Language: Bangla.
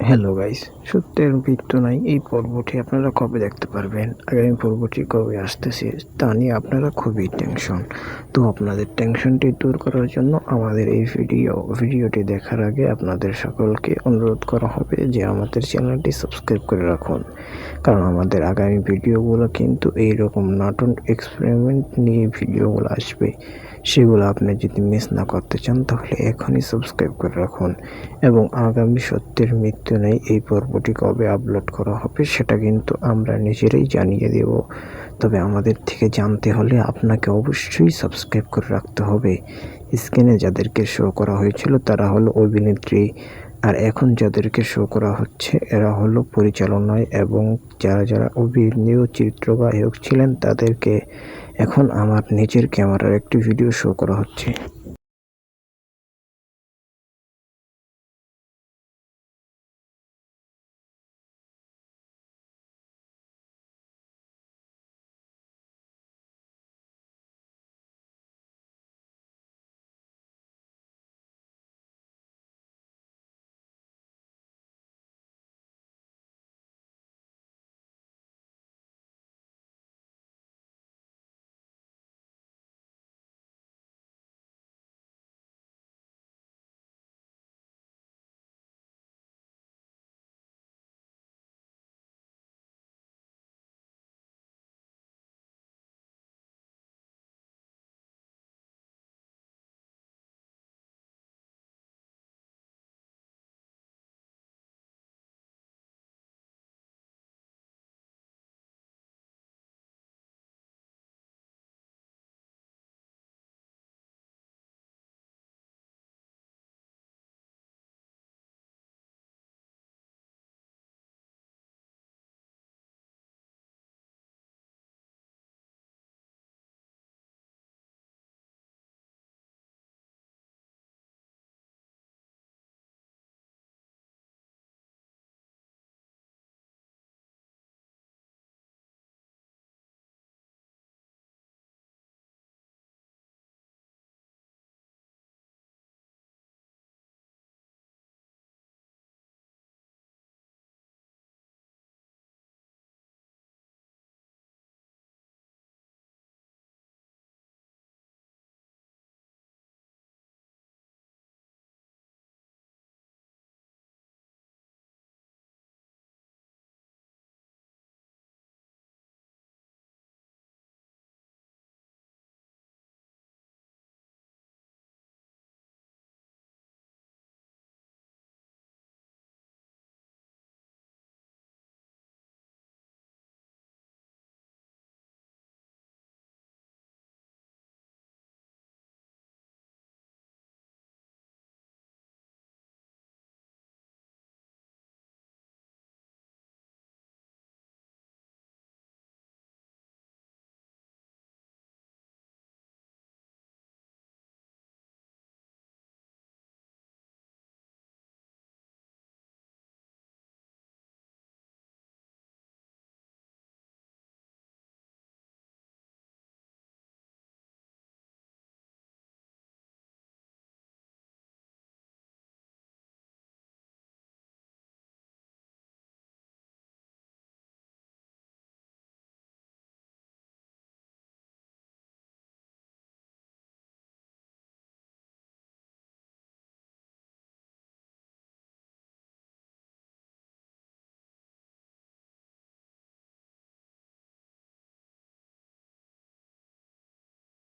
হ্যালো গাইস, সত্যের মৃত্যু নাই। এই পর্বটি আপনারা কবে দেখতে পারবেন, আগামী পর্বটি কবে আসতেছে তা নিয়ে আপনারা খুবই টেনশন। তো আপনাদের টেনশনটি দূর করার জন্য আমাদের এই ভিডিওটি দেখার আগে আপনাদের সকলকে অনুরোধ করা হবে যে আমাদের চ্যানেলটি সাবস্ক্রাইব করে রাখুন, কারণ আমাদের আগামী ভিডিওগুলো কিন্তু এইরকম নাটক এক্সপেরিমেন্ট নিয়ে ভিডিওগুলো আসবে। সেগুলো আপনি যদি মিস না করতে চান তাহলে এখনই সাবস্ক্রাইব করে রাখুন। এবং আগামী সত্যের মৃত্যু নেই এই পর্বটি কবে আপলোড করা হবে সেটা কিন্তু আমরা নিজেরাই জানিয়ে দেব। তবে আমাদের থেকে জানতে হলে আপনাকে অবশ্যই সাবস্ক্রাইব করে রাখতে হবে। স্ক্রিনে যাদেরকে শো করা হয়েছিল তারা হলো অভিনেত্রী, আর এখন যাদেরকে শো করা হচ্ছে এরা হলো পরিচালনায় এবং যারা যারা অভিনয় চিত্রগ্রাহক ছিলেন তাদেরকে এখন আমার নিজের ক্যামেরার একটি ভিডিও শো করা হচ্ছে।